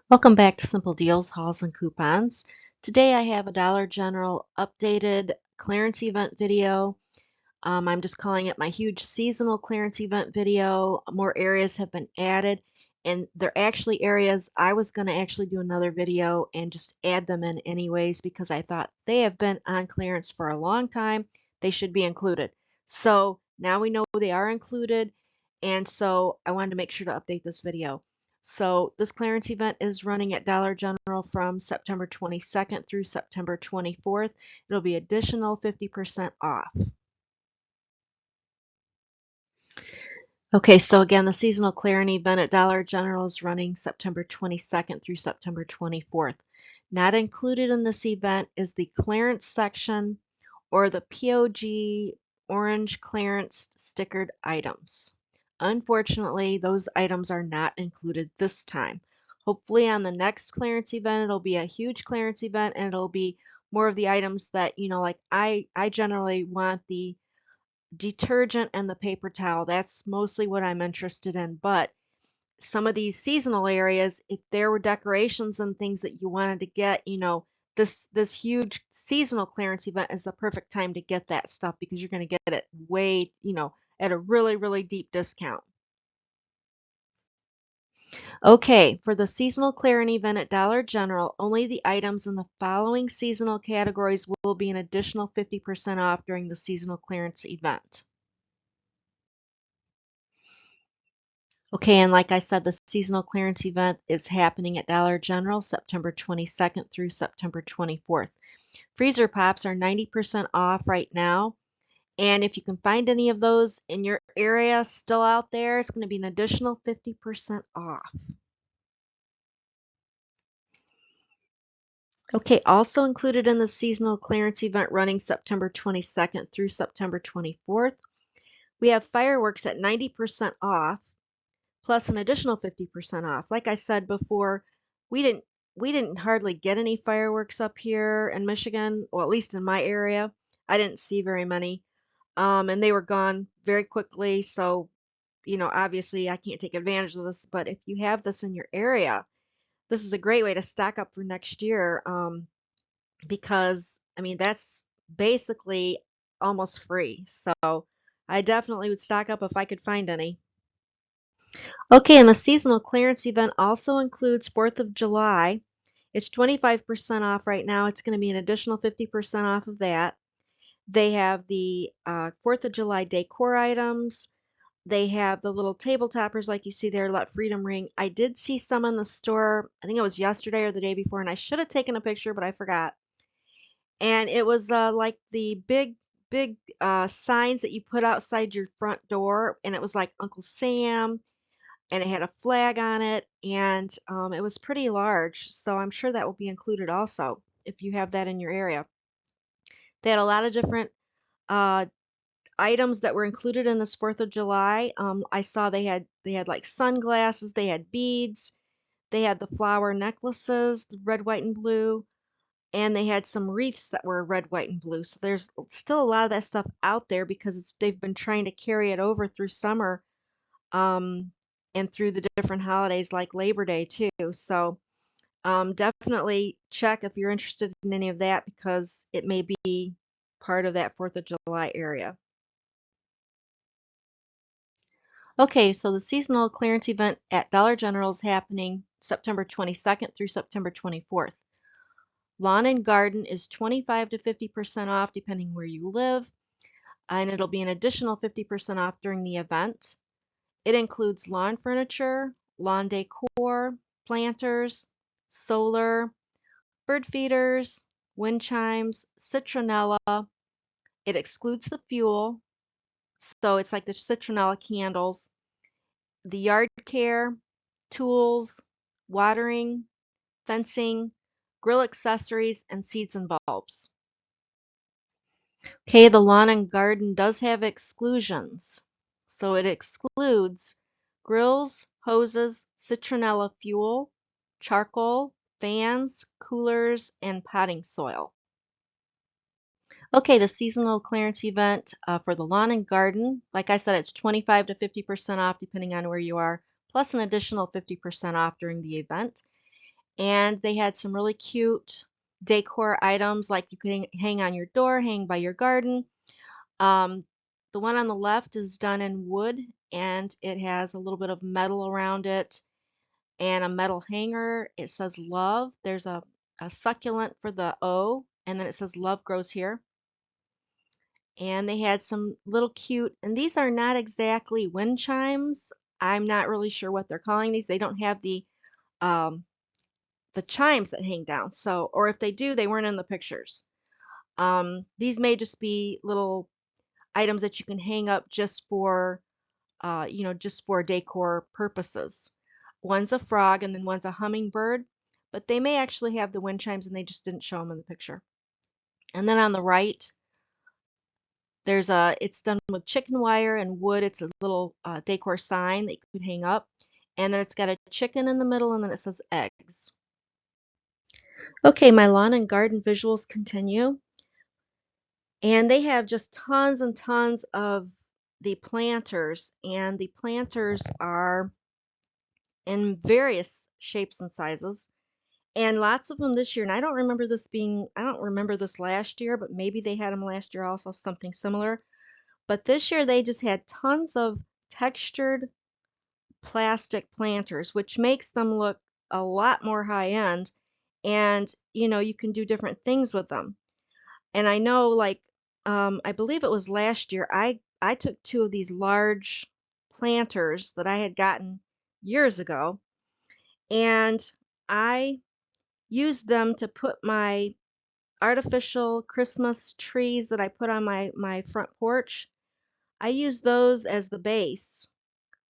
Welcome back to Simple Deals, Hauls, and Coupons. Today I have a Dollar General updated clearance event video. I'm just calling it my huge seasonal clearance event video. More areas have been added, and they're actually areas I was going to actually do another video and just add them in anyways because I thought they have been on clearance for a long time. They should be included. So now we know they are included, and so I wanted to make sure to update this video. So this clearance event is running at Dollar General from September 22nd through September 24th. It'll be additional 50% off. Okay, so again, the seasonal clearing event at Dollar General is running September 22nd through September 24th. Not included in this event is the clearance section or the POG orange clearance stickered items. Unfortunately, those items are not included this time. Hopefully on the next clearance event, it'll be a huge clearance event and it'll be more of the items that, like I generally want the detergent and the paper towel. That's mostly what I'm interested in. But some of these seasonal areas, if there were decorations and things that you wanted to get, this huge seasonal clearance event is the perfect time to get that stuff because you're going to get it way, at a really, really deep discount. Okay, for the seasonal clearing event at Dollar General, only the items in the following seasonal categories will be an additional 50% off during the seasonal clearance event. Okay, and like I said, the seasonal clearance event is happening at Dollar General September 22nd through September 24th. Freezer Pops are 90% off right now. And if you can find any of those in your area still out there, it's going to be an additional 50% off. Okay, also included in the seasonal clearance event running September 22nd through September 24th, we have fireworks at 90% off, plus an additional 50% off. Like I said before, we didn't hardly get any fireworks up here in Michigan, or at least in my area. I didn't see very many. And they were gone very quickly. So, obviously I can't take advantage of this, but if you have this in your area, this is a great way to stock up for next year. Because I mean, that's basically almost free. So I definitely would stock up if I could find any. Okay, and the seasonal clearance event also includes 4th of July. It's 25% off right now. It's going to be an additional 50% off of that. They have the 4th of July decor items. They have the little table toppers like you see there, Let Freedom Ring. I did see some in the store, I think it was yesterday or the day before, and I should have taken a picture, but I forgot. And it was like the big signs that you put outside your front door, and it was like Uncle Sam, and it had a flag on it, and it was pretty large, so I'm sure that will be included also if you have that in your area. They had a lot of different uh, items that were included in this 4th of July. I saw they had like sunglasses, they had beads, they had the flower necklaces, the red, white, and blue, and they had some wreaths that were red, white, and blue. So there's still a lot of that stuff out there because they've been trying to carry it over through summer, um, and through the different holidays like Labor Day too. So definitely check if you're interested in any of that because it may be part of that 4th of July area. Okay, so the seasonal clearance event at Dollar General is happening September 22nd through September 24th. Lawn and garden is 25 to 50% off depending where you live, and it'll be an additional 50% off during the event. It includes lawn furniture, lawn decor, planters, solar, bird feeders, wind chimes, citronella. It excludes the fuel, so it's like the citronella candles, the yard care, tools, watering, fencing, grill accessories, and seeds and bulbs. Okay, the lawn and garden does have exclusions. So it excludes grills, hoses, citronella fuel, charcoal, fans, coolers, and potting soil. Okay, the seasonal clearance event for the lawn and garden, like I said, it's 25 to 50% off depending on where you are, plus an additional 50% off during the event. And they had some really cute decor items like you can hang on your door, hang by your garden. Um, the one on the left is done in wood and it has a little bit of metal around it and a metal hanger. It says love. There's a succulent for the O, and then it says love grows here. And they had some little cute, and these are not exactly wind chimes. I'm not really sure what they're calling these. They don't have um, the chimes that hang down. So, or if they do, they weren't in the pictures. These may just be little items that you can hang up just for, just for decor purposes. One's a frog and then one's a hummingbird, but they may actually have the wind chimes and they just didn't show them in the picture. And then on the right, it's done with chicken wire and wood. It's a little decor sign that you could hang up. And then it's got a chicken in the middle and then it says eggs. Okay, my lawn and garden visuals continue. And they have just tons and tons of the planters. And the planters are in various shapes and sizes. And lots of them this year. And I don't remember this last year, but maybe they had them last year also, something similar. But this year they just had tons of textured plastic planters, which makes them look a lot more high end. And, you can do different things with them. And I know, like, I believe it was last year, I took two of these large planters that I had gotten years ago, and I used them to put my artificial Christmas trees that I put on my front porch. I use those as the base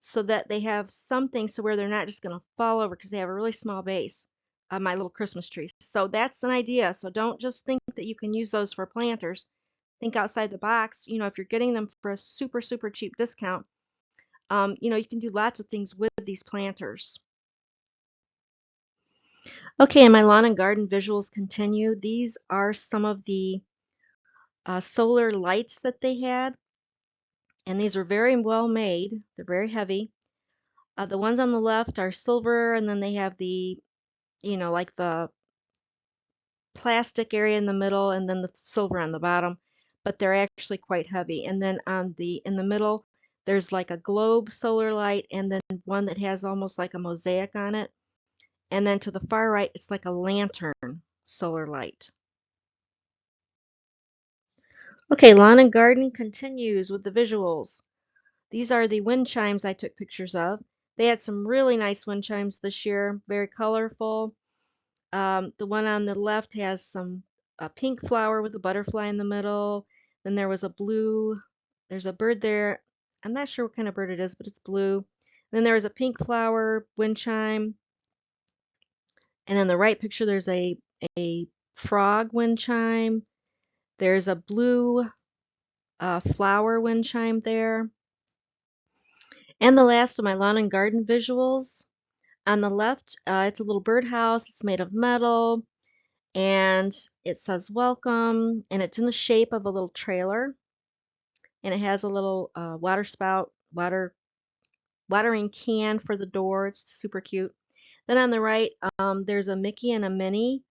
so that they have something so where they're not just going to fall over because they have a really small base, my little Christmas trees. So that's an idea. So don't just think that you can use those for planters. Think outside the box. If you're getting them for a super, super cheap discount, you can do lots of things with these planters. Okay, and my lawn and garden visuals continue. These are some of the solar lights that they had, and these are very well made. They're very heavy. The ones on the left are silver, and then they have the, like the plastic area in the middle, and then the silver on the bottom, but they're actually quite heavy. And then in the middle, there's like a globe solar light, and then one that has almost like a mosaic on it. And then to the far right, it's like a lantern solar light. Okay, lawn and garden continues with the visuals. These are the wind chimes I took pictures of. They had some really nice wind chimes this year, very colorful. The one on the left has a pink flower with a butterfly in the middle. Then there's a bird there. I'm not sure what kind of bird it is, but it's blue. Then there was a pink flower wind chime. And in the right picture, there's a frog wind chime. There's a blue flower wind chime there. And the last of my lawn and garden visuals. On the left, it's a little birdhouse. It's made of metal. And it says welcome, and it's in the shape of a little trailer, and it has a little watering can for the door. It's super cute. Then on the right, there's a Mickey and a Minnie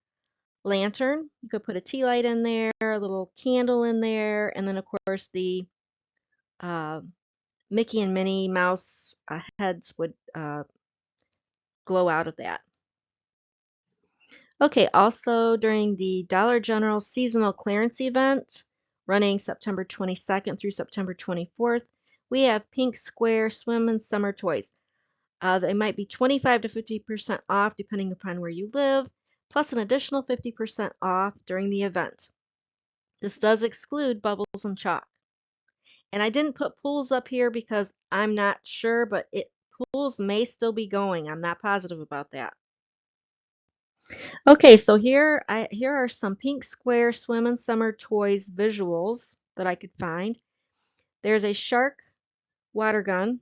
lantern. You could put a tea light in there, a little candle in there, and then of course the Mickey and Minnie Mouse heads would glow out of that. Okay, also during the Dollar General seasonal clearance event, running September 22nd through September 24th, we have pink square swim and summer toys. They might be 25 to 50% off depending upon where you live, plus an additional 50% off during the event. This does exclude bubbles and chalk. And I didn't put pools up here because I'm not sure, but pools may still be going. I'm not positive about that. Okay, so here are some pink square swim and summer toys visuals that I could find. There's a shark water gun,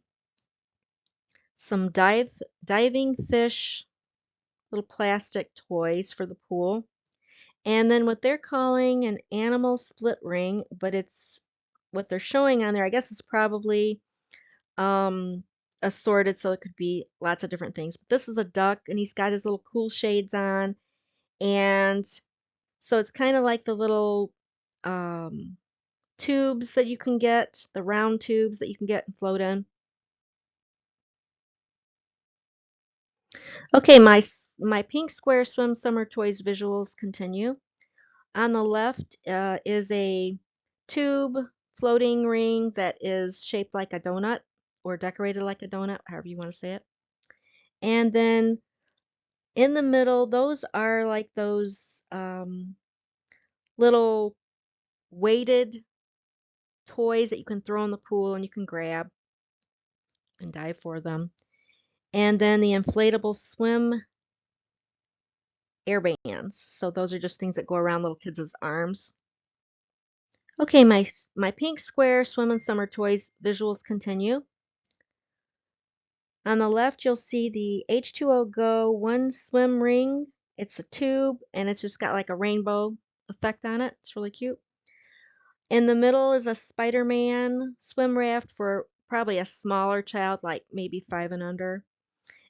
some diving fish, little plastic toys for the pool, and then what they're calling an animal split ring, but it's what they're showing on there. I guess it's probably assorted, so it could be lots of different things. But this is a duck, and he's got his little cool shades on, and so it's kind of like the little tubes that you can get, the round tubes that you can get and float in. Okay, my pink square swim summer toys visuals continue. On the left is a tube floating ring that is shaped like a donut or decorated like a donut, however you want to say it. And then in the middle, those are like those little weighted toys that you can throw in the pool and you can grab and dive for them. And then the inflatable swim air bands. So those are just things that go around little kids' arms. Okay, my pink square swim and summer toys visuals continue. On the left, you'll see the H2O Go One Swim Ring. It's a tube, and it's just got like a rainbow effect on it. It's really cute. In the middle is a Spider-Man swim raft for probably a smaller child, like maybe 5 and under.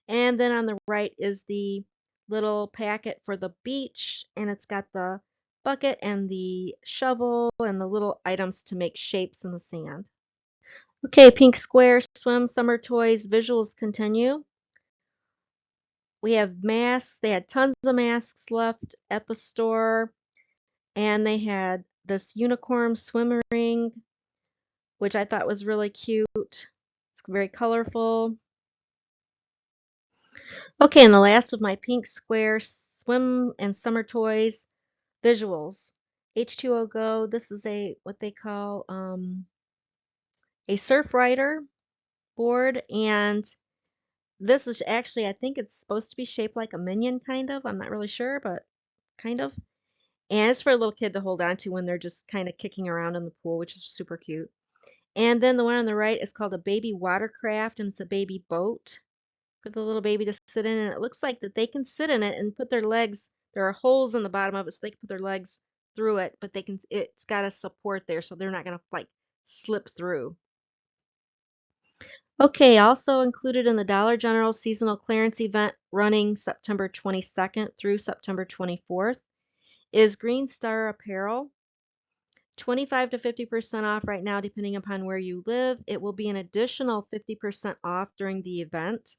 And then on the right is the little packet for the beach, and it's got the bucket and the shovel and the little items to make shapes in the sand. Okay, pink square swim summer toys visuals continue. We have masks. They had tons of masks left at the store, and they had this unicorn swim ring, which I thought was really cute. It's very colorful. Okay, and the last of my pink square swim and summer toys visuals. H2O Go, this is what they call a surf rider board, and this is actually, I think it's supposed to be shaped like a minion, kind of. I'm not really sure, but kind of. And it's for a little kid to hold on to when they're just kind of kicking around in the pool, which is super cute. And then the one on the right is called a baby watercraft, and it's a baby boat for the little baby to sit in. And it looks like that they can sit in it and put their legs. There are holes in the bottom of it, so they can put their legs through it, but they can. It's got a support there, so they're not gonna like slip through. Okay, also included in the Dollar General seasonal clearance event running September 22nd through September 24th is Green Star Apparel. 25 to 50% off right now, depending upon where you live. It will be an additional 50% off during the event,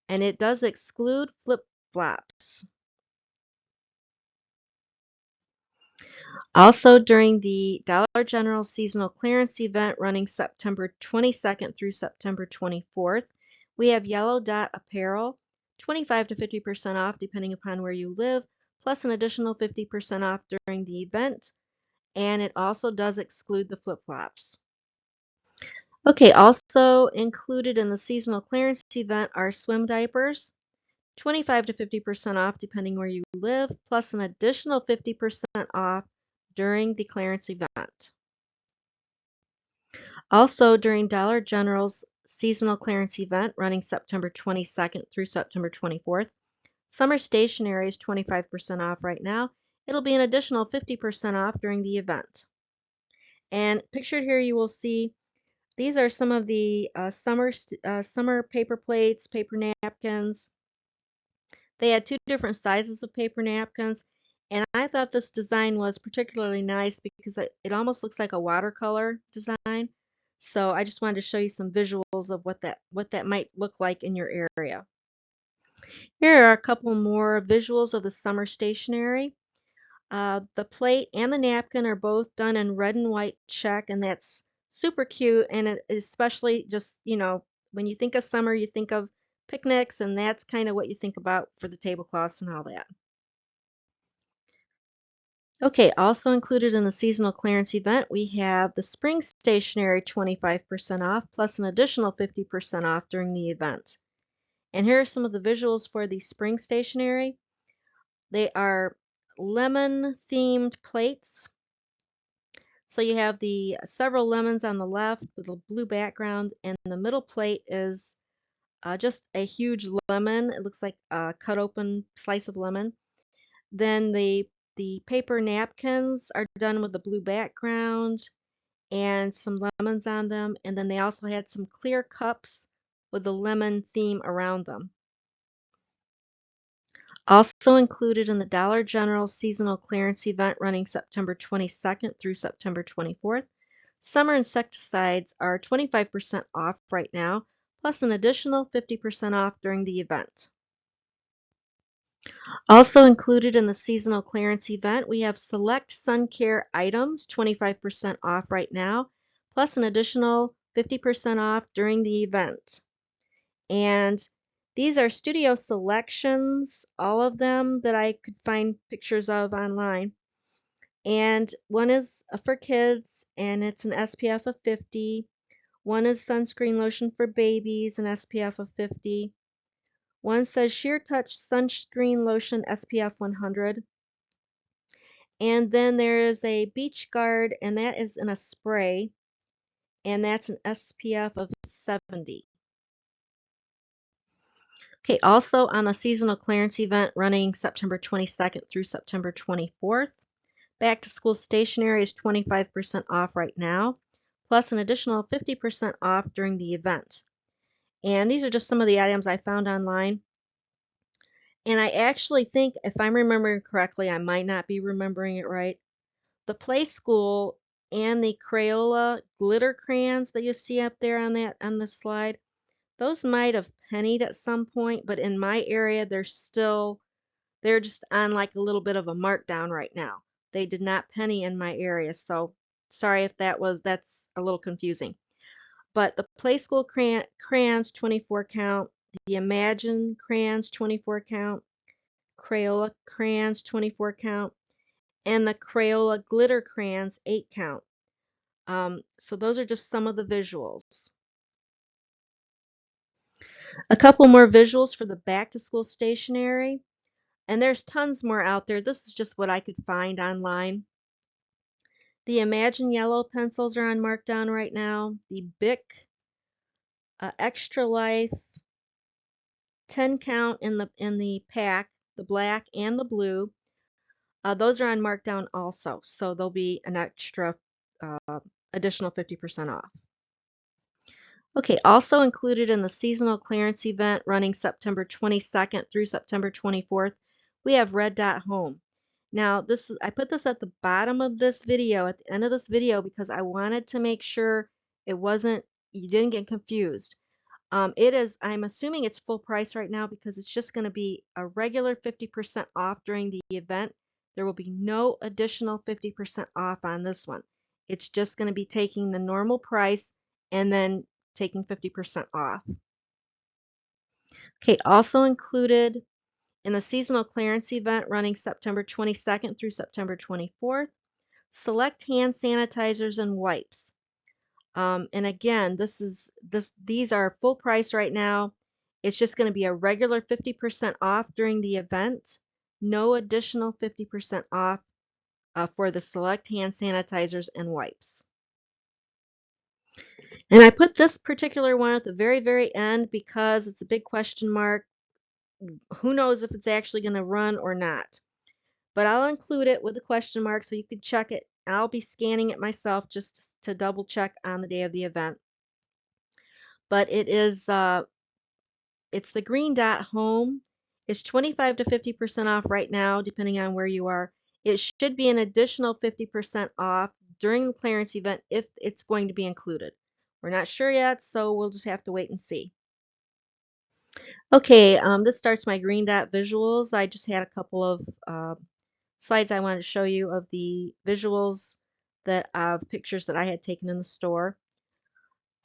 and it does exclude flip-flops. Also, during the Dollar General seasonal clearance event running September 22nd through September 24th, we have Yellow Dot Apparel, 25 to 50% off depending upon where you live, plus an additional 50% off during the event, and it also does exclude the flip-flops. Okay, also included in the seasonal clearance event are swim diapers, 25 to 50% off depending where you live, plus an additional 50% off during the clearance event. Also, during Dollar General's seasonal clearance event running September 22nd through September 24th, summer stationery is 25% off right now. It'll be an additional 50% off during the event. And pictured here you will see these are some of the summer paper plates, paper napkins. They had 2 different sizes of paper napkins, and I thought this design was particularly nice because it almost looks like a watercolor design. So I just wanted to show you some visuals of what that might look like in your area. Here are a couple more visuals of the summer stationery. The plate and the napkin are both done in red and white check, and that's super cute. And it especially just, when you think of summer, you think of picnics, and that's kind of what you think about for the tablecloths and all that. Okay, also included in the seasonal clearance event, we have the spring stationery 25% off, plus an additional 50% off during the event. And here are some of the visuals for the spring stationery. They are lemon-themed plates. So you have the several lemons on the left with a blue background, and the middle plate is just a huge lemon. It looks like a cut open slice of lemon. Then the paper napkins are done with a blue background and some lemons on them. And then they also had some clear cups with the lemon theme around them. Also included in the Dollar General seasonal clearance event running September 22nd through September 24th, summer insecticides are 25% off right now, plus an additional 50% off during the event. Also included in the seasonal clearance event, we have select sun care items, 25% off right now, plus an additional 50% off during the event. And these are studio selections, all of them that I could find pictures of online. And one is for kids, and it's an SPF of 50. One is sunscreen lotion for babies, an SPF of 50. One says Sheer Touch Sunscreen Lotion SPF 100. And then there's a Beach Guard, and that is in a spray, and that's an SPF of 70. Okay, also on the seasonal clearance event running September 22nd through September 24th, back to school stationery is 25% off right now, plus an additional 50% off during the event. And these are just some of the items I found online. And I actually think, if I'm remembering correctly, I might not be remembering it right. The Play School and the Crayola glitter crayons that you see up there on the slide, those might have pennied at some point, but in my area they're just on like a little bit of a markdown right now. They did not penny in my area, so sorry if that's a little confusing. But the Play School crayons 24 count, the Imagine crayons 24 count, Crayola crayons 24 count, and the Crayola glitter crayons 8 count. So those are just some of the visuals. A couple more visuals for the back to school stationery, and there's tons more out there. This is just what I could find online. The Imagine yellow pencils are on markdown right now. The Bic Extra Life 10 count in the pack, the black and the blue, those are on markdown also, so there'll be an extra additional 50% off. Okay, also included in the seasonal clearance event running September 22nd through September 24th, we have Red Dot Home. Now, I put this at the bottom of this video, at the end of this video, because I wanted to make sure you didn't get confused. I'm assuming it's full price right now because it's just going to be a regular 50% off during the event. There will be no additional 50% off on this one. It's just going to be taking the normal price and then taking 50% off. Okay, also included in the seasonal clearance event running September 22nd through September 24th, select hand sanitizers and wipes. And again, these are full price right now. It's just going to be a regular 50% off during the event. No additional 50% off for the select hand sanitizers and wipes. And I put this particular one at the very, very end because it's a big question mark. Who knows if it's actually going to run or not. But I'll include it with a question mark so you can check it. I'll be scanning it myself just to double check on the day of the event. But it's the Green Dot Home. It's 25 to 50% off right now, depending on where you are. It should be an additional 50% off during the clearance event if it's going to be included. We're not sure yet, so we'll just have to wait and see. Okay, this starts my Green Dot visuals. I just had a couple of slides I wanted to show you of the visuals of pictures that I had taken in the store.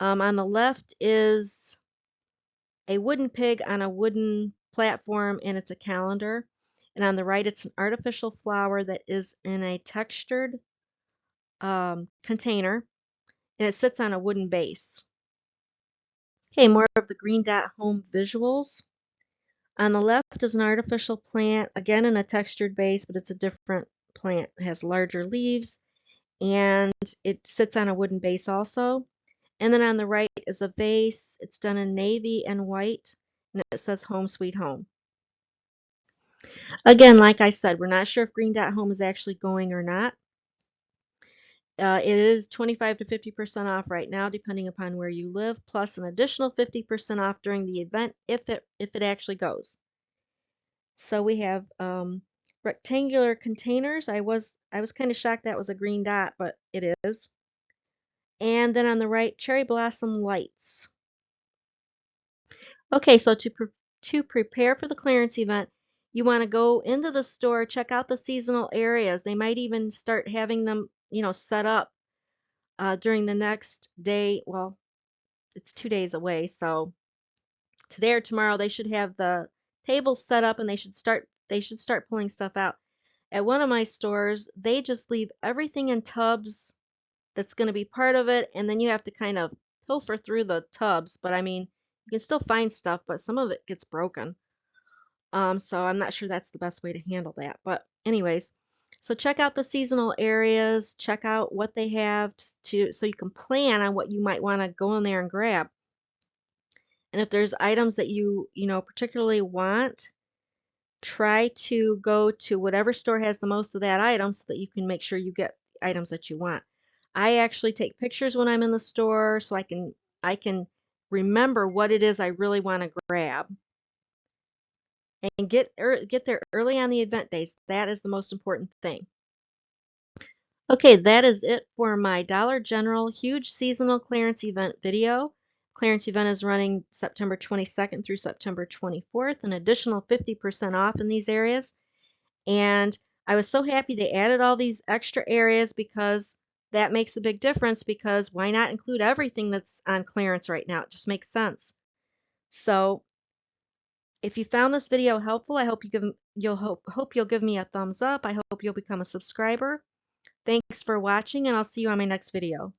On the left is a wooden pig on a wooden platform, and it's a calendar. And on the right, it's an artificial flower that is in a textured container, and it sits on a wooden base. Okay, more of the Green Dot Home visuals. On the left is an artificial plant, again in a textured base, but it's a different plant. It has larger leaves, and it sits on a wooden base also. And then on the right is a vase. It's done in navy and white, and it says Home Sweet Home. Again, like I said, we're not sure if Green Dot Home is actually going or not. It is 25 to 50% off right now, depending upon where you live, plus an additional 50% off during the event if it actually goes. So we have rectangular containers. I was kind of shocked that was a green dot, but it is. And then on the right, cherry blossom lights. Okay, so to prepare for the clearance event, you want to go into the store, check out the seasonal areas. They might even start having them, set up during the next day. Well, it's 2 days away, so today or tomorrow they should have the tables set up and they should start pulling stuff out. At one of my stores, they just leave everything in tubs that's going to be part of it, and then you have to kind of pilfer through the tubs. But I mean, you can still find stuff, but some of it gets broken. So I'm not sure that's the best way to handle that. But anyways, so check out the seasonal areas, check out what they have so you can plan on what you might want to go in there and grab. And if there's items that you particularly want, try to go to whatever store has the most of that item so that you can make sure you get items that you want. I actually take pictures when I'm in the store so I can remember what it is I really want to grab. And get there early on the event days. That is the most important thing. Okay, that is it for my Dollar General huge seasonal clearance event video. Clearance event is running September 22nd through September 24th, an additional 50% off in these areas. And I was so happy they added all these extra areas because that makes a big difference, because why not include everything that's on clearance right now? It just makes sense. So if you found this video helpful, I hope you'll give me a thumbs up. I hope you'll become a subscriber. Thanks for watching, and I'll see you on my next video.